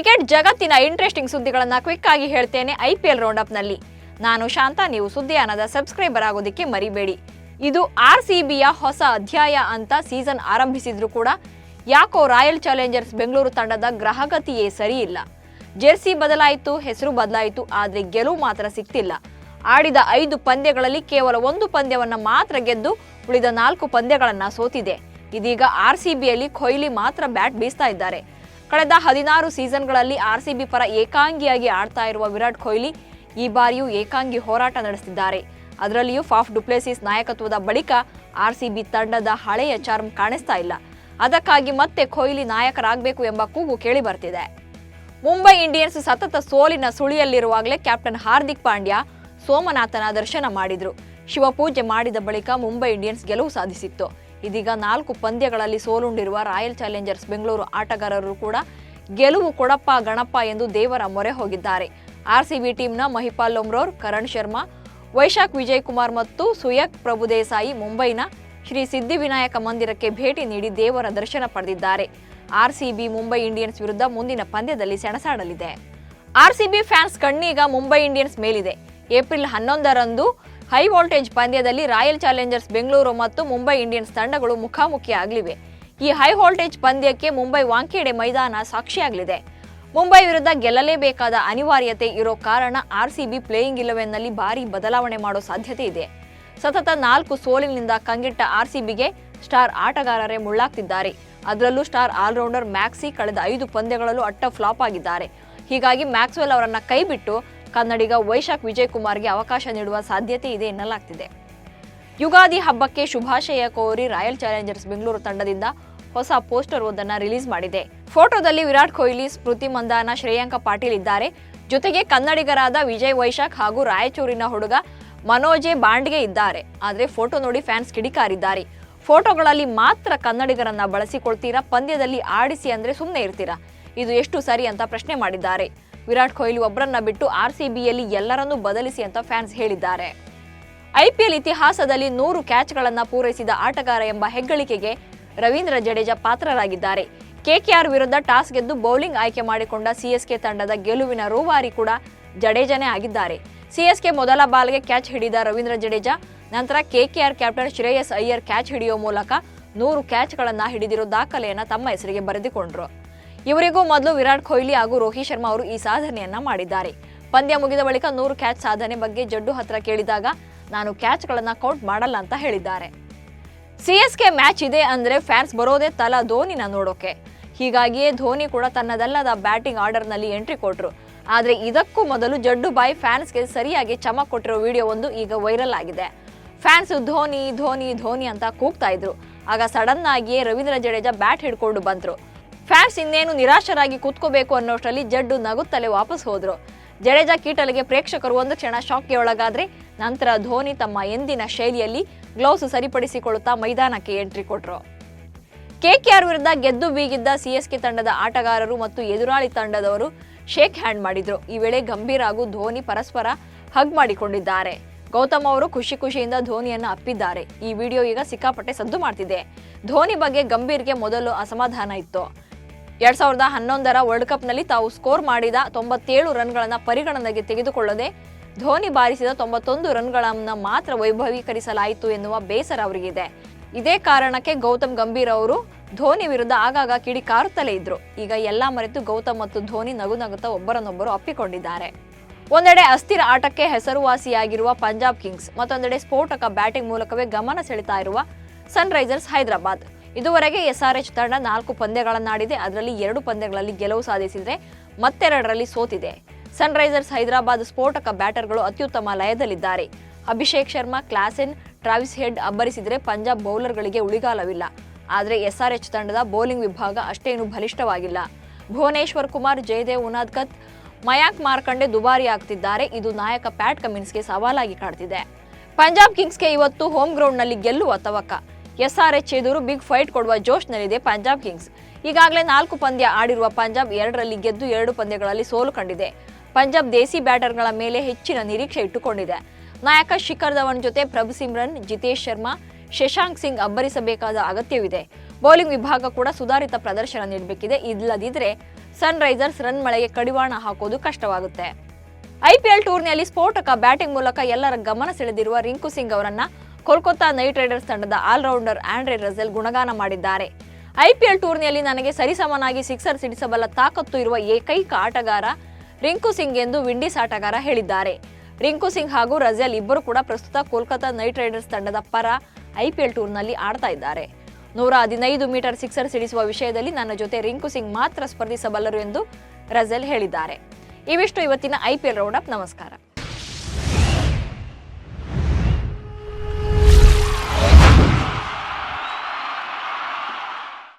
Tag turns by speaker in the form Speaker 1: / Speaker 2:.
Speaker 1: Cricket ಜಗತ್ತಿನ interesting ಸುದ್ದಿಗಳನ್ನು quick ಆಗಿ ಹೇಳ್ತೇನೆ ಐಪಿಎಲ್ ರೌಂಡ್ ಅಪ್ ನಲ್ಲಿ. ನಾನು ಶಾಂತ, ನೀವು ಸುದ್ದಿಯಾನದ ಸಬ್ಸ್ಕ್ರೈಬರ್ ಆಗೋದಕ್ಕೆ ಮರಿಬೇಡಿ. ಇದು ಆರ್ಸಿಬಿಯ ಹೊಸ ಅಧ್ಯಾಯ ಅಂತ ಸೀಸನ್ ಆರಂಭಿಸಿದ್ರು ಕೂಡ ಯಾಕೋ ರಾಯಲ್ ಚಾಲೆಂಜರ್ಸ್ ಬೆಂಗಳೂರು ತಂಡದ ಗ್ರಹಗತಿಯೇ ಸರಿ ಇಲ್ಲ. ಜೆರ್ಸಿ ಬದಲಾಯಿತು, ಹೆಸರು ಬದಲಾಯಿತು, ಆದ್ರೆ ಗೆಲುವು ಮಾತ್ರ ಸಿಕ್ತಿಲ್ಲ. ಆಡಿದ 5 ಪಂದ್ಯಗಳಲ್ಲಿ ಕೇವಲ 1 ಪಂದ್ಯವನ್ನ ಮಾತ್ರ ಗೆದ್ದು ಉಳಿದ 4 ಪಂದ್ಯಗಳನ್ನ ಸೋತಿದೆ. ಇದೀಗ ಆರ್ಸಿಬಿಯಲ್ಲಿ ಕೊಹ್ಲಿ ಮಾತ್ರ ಬ್ಯಾಟ್ ಬೀಸ್ತಾ ಇದ್ದಾರೆ. ಕಳೆದ 16 ಸೀಸನ್ಗಳಲ್ಲಿ ಆರ್ಸಿಬಿ ಪರ ಏಕಾಂಗಿಯಾಗಿ ಆಡ್ತಾ ಇರುವ ವಿರಾಟ್ ಕೊಹ್ಲಿ ಈ ಬಾರಿಯೂ ಏಕಾಂಗಿ ಹೋರಾಟ ನಡೆಸುತ್ತಿದ್ದಾರೆ. ಅದರಲ್ಲಿಯೂ ಫಾಫ್ ಡು ಪ್ಲೆಸಿಸ್ ನಾಯಕತ್ವದ ಬಳಿಕ ಆರ್ಸಿಬಿ ತಂಡದ ಹಳೆಯ ಚಾರ್ಮ್ ಕಾಣಿಸ್ತಾ ಇಲ್ಲ. ಅದಕ್ಕಾಗಿ ಮತ್ತೆ ಕೊಹ್ಲಿ ನಾಯಕರಾಗಬೇಕು ಎಂಬ ಕೂಗು ಕೇಳಿ ಬರ್ತಿದೆ. ಮುಂಬೈ ಇಂಡಿಯನ್ಸ್ ಸತತ ಸೋಲಿನ ಸುಳಿಯಲ್ಲಿರುವಾಗಲೇ ಕ್ಯಾಪ್ಟನ್ ಹಾರ್ದಿಕ್ ಪಾಂಡ್ಯ ಸೋಮನಾಥನ ದರ್ಶನ ಮಾಡಿದ್ರು. ಶಿವಪೂಜೆ ಮಾಡಿದ ಬಳಿಕ ಮುಂಬೈ ಇಂಡಿಯನ್ಸ್ ಗೆಲುವು ಸಾಧಿಸಿತ್ತು. ಇದೀಗ 4 ಪಂದ್ಯಗಳಲ್ಲಿ ಸೋಲುಂಡಿರುವ ರಾಯಲ್ ಚಾಲೆಂಜರ್ಸ್ ಬೆಂಗಳೂರು ಆಟಗಾರರು ಕೂಡ ಗೆಲುವು ಕೊಡಪ್ಪ ಗಣಪ ಎಂದು ದೇವರ ಮೊರೆ ಹೋಗಿದ್ದಾರೆ. ಆರ್ಸಿಬಿ ಟೀಮ್ನ ಮಹಿಪಾಲ್ ಲೊಮ್ರೋರ್, ಕರಣ್ ಶರ್ಮಾ, ವೈಶಾಖ್ ವಿಜಯ್ ಕುಮಾರ್ ಮತ್ತು ಸುಯಕ್ ಪ್ರಭುದೇಸಾಯಿ ಮುಂಬೈನ ಶ್ರೀ ಸಿದ್ಧಿವಿನಾಯಕ ಮಂದಿರಕ್ಕೆ ಭೇಟಿ ನೀಡಿ ದೇವರ ದರ್ಶನ ಪಡೆದಿದ್ದಾರೆ. ಆರ್ಸಿಬಿ ಮುಂಬೈ ಇಂಡಿಯನ್ಸ್ ವಿರುದ್ಧ ಮುಂದಿನ ಪಂದ್ಯದಲ್ಲಿ ಸೆಣಸಾಡಲಿದೆ. ಆರ್ಸಿಬಿ ಫ್ಯಾನ್ಸ್ ಕಣ್ಣೀಗ ಮುಂಬೈ ಇಂಡಿಯನ್ಸ್ ಮೇಲಿದೆ. ಏಪ್ರಿಲ್ 11ರಂದು ಹೈ ವೋಲ್ಟೇಜ್ ಪಂದ್ಯದಲ್ಲಿ ರಾಯಲ್ ಚಾಲೆಂಜರ್ಸ್ ಬೆಂಗಳೂರು ಮತ್ತು ಮುಂಬೈ ಇಂಡಿಯನ್ಸ್ ತಂಡಗಳು ಮುಖಾಮುಖಿಯಾಗಲಿವೆ. ಈ ಹೈ ವೋಲ್ಟೇಜ್ ಪಂದ್ಯಕ್ಕೆ ಮುಂಬೈ ವಾಂಖೇಡೆ ಮೈದಾನ ಸಾಕ್ಷಿಯಾಗಲಿದೆ. ಮುಂಬೈ ವಿರುದ್ಧ ಗೆಲ್ಲಲೇಬೇಕಾದ ಅನಿವಾರ್ಯತೆ ಇರೋ ಕಾರಣ ಆರ್ಸಿಬಿ ಪ್ಲೇಯಿಂಗ್ 11ನಲ್ಲಿ ಭಾರಿ ಬದಲಾವಣೆ ಮಾಡೋ ಸಾಧ್ಯತೆ ಇದೆ. ಸತತ 4 ಸೋಲಿನಿಂದ ಕಂಗೆಟ್ಟ ಆರ್ಸಿಬಿಗೆ ಸ್ಟಾರ್ ಆಟಗಾರರೇ ಮುಳ್ಳಾಗ್ತಿದ್ದಾರೆ. ಅದರಲ್ಲೂ ಸ್ಟಾರ್ ಆಲ್ರೌಂಡರ್ ಮ್ಯಾಕ್ಸಿ ಕಳೆದ 5 ಪಂದ್ಯಗಳಲ್ಲೂ ಅಟ್ಟ ಫ್ಲಾಪ್ ಆಗಿದ್ದಾರೆ. ಹೀಗಾಗಿ ಮ್ಯಾಕ್ಸ್ವೆಲ್ ಅವರನ್ನ ಕೈಬಿಟ್ಟು ಕನ್ನಡಿಗ ವೈಶಾಖ್ ವಿಜಯ್ ಕುಮಾರ್ಗೆ ಅವಕಾಶ ನೀಡುವ ಸಾಧ್ಯತೆ ಇದೆ ಎನ್ನಲಾಗ್ತಿದೆ. ಯುಗಾದಿ ಹಬ್ಬಕ್ಕೆ ಶುಭಾಶಯ ಕೋರಿ ರಾಯಲ್ ಚಾಲೆಂಜರ್ಸ್ ಬೆಂಗಳೂರು ತಂಡದಿಂದ ಹೊಸ ಪೋಸ್ಟರ್ ಒಂದನ್ನು ರಿಲೀಸ್ ಮಾಡಿದೆ. ಫೋಟೋದಲ್ಲಿ ವಿರಾಟ್ ಕೊಹ್ಲಿ, ಸ್ಮೃತಿ ಮಂದಾನ, ಶ್ರೇಯಾಂಕ ಪಾಟೀಲ್ ಇದ್ದಾರೆ. ಜೊತೆಗೆ ಕನ್ನಡಿಗರಾದ ವಿಜಯ್ ವೈಶಾಖ್ ಹಾಗೂ ರಾಯಚೂರಿನ ಹುಡುಗ ಮನೋಜೆ ಬಾಂಡ್ಗೆ ಇದ್ದಾರೆ. ಆದ್ರೆ ಫೋಟೋ ನೋಡಿ ಫ್ಯಾನ್ಸ್ ಕಿಡಿಕಾರಿದ್ದಾರೆ. ಫೋಟೋಗಳಲ್ಲಿ ಮಾತ್ರ ಕನ್ನಡಿಗರನ್ನ ಬಳಸಿಕೊಳ್ತೀರಾ, ಪಂದ್ಯದಲ್ಲಿ ಆಡಿಸಿ ಅಂದ್ರೆ ಸುಮ್ಮನೆ ಇರ್ತೀರಾ? ಇದು ಎಷ್ಟು ಸರಿ ಅಂತ ಪ್ರಶ್ನೆ ಮಾಡಿದ್ದಾರೆ. ವಿರಾಟ್ ಕೊಹ್ಲಿ ಒಬ್ಬರನ್ನ ಬಿಟ್ಟು ಆರ್ಸಿಬಿಯಲ್ಲಿ ಎಲ್ಲರನ್ನೂ ಬದಲಿಸಿ ಅಂತ ಫ್ಯಾನ್ಸ್ ಹೇಳಿದ್ದಾರೆ. ಐಪಿಎಲ್ ಇತಿಹಾಸದಲ್ಲಿ 100 ಕ್ಯಾಚ್ಗಳನ್ನು ಪೂರೈಸಿದ ಆಟಗಾರ ಎಂಬ ಹೆಗ್ಗಳಿಕೆಗೆ ರವೀಂದ್ರ ಜಡೇಜಾ ಪಾತ್ರರಾಗಿದ್ದಾರೆ. ಕೆಕೆಆರ್ ವಿರುದ್ಧ ಟಾಸ್ ಗೆದ್ದು ಬೌಲಿಂಗ್ ಆಯ್ಕೆ ಮಾಡಿಕೊಂಡ ಸಿಎಸ್ಕೆ ತಂಡದ ಗೆಲುವಿನ ರೂವಾರಿ ಕೂಡ ಜಡೇಜಾನೇ ಆಗಿದ್ದಾರೆ. ಸಿಎಸ್ಕೆ ಮೊದಲ ಬಾಲ್ಗೆ ಕ್ಯಾಚ್ ಹಿಡಿದ ರವೀಂದ್ರ ಜಡೇಜಾ ನಂತರ KKR captain Shreyas Iyer catch ಹಿಡಿಯುವ ಮೂಲಕ 100 ಕ್ಯಾಚ್ಗಳನ್ನು ಹಿಡಿದಿರೋ ದಾಖಲೆಯನ್ನು ತಮ್ಮ ಹೆಸರಿಗೆ ಬರೆದುಕೊಂಡ್ರು. ಇವರಿಗೂ ಮೊದಲು ವಿರಾಟ್ ಕೊಹ್ಲಿ ಹಾಗೂ ರೋಹಿತ್ ಶರ್ಮಾ ಅವರು ಈ ಸಾಧನೆಯನ್ನ ಮಾಡಿದ್ದಾರೆ. ಪಂದ್ಯ ಮುಗಿದ ಬಳಿಕ 100 ಕ್ಯಾಚ್ ಸಾಧನೆ ಬಗ್ಗೆ ಜಡ್ಡು ಹತ್ರ ಕೇಳಿದಾಗ ನಾನು ಕ್ಯಾಚ್ಗಳನ್ನು ಕೌಂಟ್ ಮಾಡಲ್ಲ ಅಂತ ಹೇಳಿದ್ದಾರೆ. ಸಿಎಸ್ಕೆ ಮ್ಯಾಚ್ ಇದೆ ಅಂದ್ರೆ ಫ್ಯಾನ್ಸ್ ಬರೋದೇ ತಲಾ ಧೋನಿನ ನೋಡೋಕೆ. ಹೀಗಾಗಿಯೇ ಧೋನಿ ಕೂಡ ತನ್ನದಲ್ಲದ ಬ್ಯಾಟಿಂಗ್ ಆರ್ಡರ್ನಲ್ಲಿ ಎಂಟ್ರಿ ಕೊಟ್ರು. ಆದ್ರೆ ಇದಕ್ಕೂ ಮೊದಲು ಜಡ್ಡು ಬಾಯ್ ಫ್ಯಾನ್ಸ್ಗೆ ಸರಿಯಾಗಿ ಚಮಕ್ ಕೊಟ್ಟಿರೋ ವಿಡಿಯೋ ಒಂದು ಈಗ ವೈರಲ್ ಆಗಿದೆ. ಫ್ಯಾನ್ಸ್ ಧೋನಿ ಧೋನಿ ಧೋನಿ ಅಂತ ಕೂಗ್ತಾ ಇದ್ರು. ಆಗ ಸಡನ್ ಆಗಿಯೇ ರವೀಂದ್ರ ಜಡೇಜಾ ಬ್ಯಾಟ್ ಹಿಡ್ಕೊಂಡು ಬಂದ್ರು. ಫ್ಯಾನ್ಸ್ ಇನ್ನೇನು ನಿರಾಶರಾಗಿ ಕೂತ್ಕೋಬೇಕು ಅನ್ನೋಷ್ಟರಲ್ಲಿ ಜಡ್ಡು ನಗುತ್ತಲೇ ವಾಪಸ್ ಹೋದ್ರು. ಜಡೇಜಾ ಕೀಟಲಿಗೆ ಪ್ರೇಕ್ಷಕರು ಒಂದು ಕ್ಷಣ ಶಾಕ್ಗೆ ಒಳಗಾದ್ರೆ ನಂತರ ಧೋನಿ ತಮ್ಮ ಎಂದಿನ ಶೈಲಿಯಲ್ಲಿ ಗ್ಲೌಸ್ ಸರಿಪಡಿಸಿಕೊಳ್ಳುತ್ತಾ ಮೈದಾನಕ್ಕೆ ಎಂಟ್ರಿ ಕೊಟ್ರು. ಕೆಕೆಆರ್ ವಿರುದ್ಧ ಗೆದ್ದು ಬೀಗಿದ್ದ ಸಿಎಸ್ಕೆ ತಂಡದ ಆಟಗಾರರು ಮತ್ತು ಎದುರಾಳಿ ತಂಡದವರು ಶೇಕ್ ಹ್ಯಾಂಡ್ ಮಾಡಿದ್ರು. ಈ ವೇಳೆ ಗಂಭೀರ್ ಹಾಗೂ ಧೋನಿ ಪರಸ್ಪರ ಹಗ್ ಮಾಡಿಕೊಂಡಿದ್ದಾರೆ. ಗೌತಮ್ ಅವರು ಖುಷಿಯಿಂದ ಧೋನಿಯನ್ನ ಅಪ್ಪಿದ್ದಾರೆ. ಈ ವಿಡಿಯೋ ಈಗ ಸಿಕ್ಕಾಪಟ್ಟೆ ಸದ್ದು ಮಾಡ್ತಿದೆ. ಧೋನಿ ಬಗ್ಗೆ ಗಂಭೀರ್ಗೆ ಮೊದಲು ಅಸಮಾಧಾನ ಇತ್ತು. 2011ರ ವರ್ಲ್ಡ್ ಕಪ್ನಲ್ಲಿ ತಾವು ಸ್ಕೋರ್ ಮಾಡಿದ 97 ರನ್ಗಳನ್ನು ಪರಿಗಣನೆಗೆ ತೆಗೆದುಕೊಳ್ಳದೆ ಧೋನಿ ಬಾರಿಸಿದ 91 ರನ್ಗಳನ್ನು ಮಾತ್ರ ವೈಭವೀಕರಿಸಲಾಯಿತು ಎನ್ನುವ ಬೇಸರ ಅವರಿಗಿದೆ. ಇದೇ ಕಾರಣಕ್ಕೆ ಗೌತಮ್ ಗಂಭೀರ್ ಅವರು ಧೋನಿ ವಿರುದ್ಧ ಆಗಾಗ ಕಿಡಿಕಾರುತ್ತಲೇ ಇದ್ರು. ಈಗ ಎಲ್ಲಾ ಮರೆತು ಗೌತಮ್ ಮತ್ತು ಧೋನಿ ನಗುತ್ತಾ ಒಬ್ಬರನ್ನೊಬ್ಬರು ಅಪ್ಪಿಕೊಂಡಿದ್ದಾರೆ. ಒಂದೆಡೆ ಅಸ್ಥಿರ ಆಟಕ್ಕೆ ಹೆಸರುವಾಸಿಯಾಗಿರುವ ಪಂಜಾಬ್ ಕಿಂಗ್ಸ್, ಮತ್ತೊಂದೆಡೆ ಸ್ಫೋಟಕ ಬ್ಯಾಟಿಂಗ್ ಮೂಲಕವೇ ಗಮನ ಸೆಳೆತಾ ಇರುವ ಸನ್ ರೈಸರ್ಸ್ ಹೈದರಾಬಾದ್. ಇದುವರೆಗೆ ಎಸ್ಆರ್ಎಚ್ ತಂಡ 4 ಪಂದ್ಯಗಳನ್ನಾಡಿದೆ. ಅದರಲ್ಲಿ 2 ಪಂದ್ಯಗಳಲ್ಲಿ ಗೆಲುವು ಸಾಧಿಸಿದ್ರೆ ಮತ್ತೆರಡರಲ್ಲಿ ಸೋತಿದೆ. ಸನ್ ರೈಸರ್ಸ್ ಹೈದರಾಬಾದ್ ಸ್ಫೋಟಕ ಬ್ಯಾಟರ್ಗಳು ಅತ್ಯುತ್ತಮ ಲಯದಲ್ಲಿದ್ದಾರೆ. Abhishek Sharma, Klaasen, Travis Head ಅಬ್ಬರಿಸಿದರೆ ಪಂಜಾಬ್ ಬೌಲರ್ಗಳಿಗೆ ಉಳಿಗಾಲವಿಲ್ಲ. ಆದರೆ ಎಸ್ಆರ್ಎಚ್ ತಂಡದ ಬೌಲಿಂಗ್ ವಿಭಾಗ ಅಷ್ಟೇನು ಬಲಿಷ್ಠವಾಗಿಲ್ಲ. ಭುವನೇಶ್ವರ್ ಕುಮಾರ್, ಜಯದೇವ್ ಉನಾದ್ಕತ್, ಮಯಾಂಕ್ ಮಾರ್ಕಂಡೆ ದುಬಾರಿ ಆಗ್ತಿದ್ದಾರೆ. ಇದು ನಾಯಕ ಪ್ಯಾಟ್ ಕಮಿನ್ಸ್ಗೆ ಸವಾಲಾಗಿ ಕಾಡ್ತಿದೆ. ಪಂಜಾಬ್ ಕಿಂಗ್ಸ್ಗೆ ಇವತ್ತು ಹೋಮ್ ಗ್ರೌಂಡ್ನಲ್ಲಿ ಗೆಲ್ಲುವ ತವಕ. ಎಸ್ಆರ್ಎಚ್ ಎದುರು ಬಿಗ್ ಫೈಟ್ ಕೊಡುವ ಜೋಶ್ನಲ್ಲಿದೆ ಪಂಜಾಬ್ ಕಿಂಗ್ಸ್. ಈಗಾಗಲೇ 4 ಪಂದ್ಯ ಆಡಿರುವ ಪಂಜಾಬ್ 2ರಲ್ಲಿ ಗೆದ್ದು 2 ಪಂದ್ಯಗಳಲ್ಲಿ ಸೋಲು ಕಂಡಿದೆ. ಪಂಜಾಬ್ ದೇಸಿ ಬ್ಯಾಟರ್ಗಳ ಮೇಲೆ ಹೆಚ್ಚಿನ ನಿರೀಕ್ಷೆ ಇಟ್ಟುಕೊಂಡಿದೆ. ನಾಯಕ ಶಿಖರ್ ಧವನ್ ಜೊತೆ ಪ್ರಭ್ ಸಿಮ್ರನ್, ಜಿತೇಶ್ ಶರ್ಮಾ, ಶಶಾಂಕ್ ಸಿಂಗ್ ಅಬ್ಬರಿಸಬೇಕಾದ ಅಗತ್ಯವಿದೆ. ಬೌಲಿಂಗ್ ವಿಭಾಗ ಕೂಡ ಸುಧಾರಿತ ಪ್ರದರ್ಶನ ನೀಡಬೇಕಿದೆ. ಇಲ್ಲದಿದ್ದರೆ ಸನ್ ರೈಸರ್ಸ್ ರನ್ ಮಳೆಗೆ ಕಡಿವಾಣ ಹಾಕೋದು ಕಷ್ಟವಾಗುತ್ತೆ. ಐಪಿಎಲ್ ಟೂರ್ನಿಯಲ್ಲಿ ಸ್ಫೋಟಕ ಬ್ಯಾಟಿಂಗ್ ಮೂಲಕ ಎಲ್ಲರ ಗಮನ ಸೆಳೆದಿರುವ ರಿಂಕು ಸಿಂಗ್ ಅವರನ್ನ ಕೋಲ್ಕತ್ತಾ ನೈಟ್ ರೈಡರ್ಸ್ ತಂಡದ ಆಲ್ರೌಂಡರ್ ಆಂಡ್ರೆ ರಸೆಲ್ ಗುಣಗಾನ ಮಾಡಿದ್ದಾರೆ. ಐಪಿಎಲ್ ಟೂರ್ನಿಯಲ್ಲಿ ನನಗೆ ಸರಿಸಮನಾಗಿ ಸಿಕ್ಸರ್ ಸಿಡಿಸಬಲ್ಲ ತಾಕತ್ತು ಇರುವ ಏಕೈಕ ಆಟಗಾರ ರಿಂಕು ಸಿಂಗ್ ಎಂದು ವಿಂಡೀಸ್ ಆಟಗಾರ ಹೇಳಿದ್ದಾರೆ. ರಿಂಕು ಸಿಂಗ್ ಹಾಗೂ ರಸೆಲ್ ಇಬ್ಬರು ಕೂಡ ಪ್ರಸ್ತುತ ಕೋಲ್ಕತ್ತಾ ನೈಟ್ ರೈಡರ್ಸ್ ತಂಡದ ಪರ ಐಪಿಎಲ್ ಟೂರ್ನಲ್ಲಿ ಆಡ್ತಾ ಇದ್ದಾರೆ. 115 ಮೀಟರ್ ಸಿಕ್ಸರ್ ಸಿಡಿಸುವ ವಿಷಯದಲ್ಲಿ ನನ್ನ ಜೊತೆ ರಿಂಕು ಸಿಂಗ್ ಮಾತ್ರ ಸ್ಪರ್ಧಿಸಬಲ್ಲರು ಎಂದು ರಸೆಲ್ ಹೇಳಿದ್ದಾರೆ. ಇವಿಷ್ಟು ಇವತ್ತಿನ ಐಪಿಎಲ್ ರೌಂಡ್ ಅಪ್. ನಮಸ್ಕಾರ.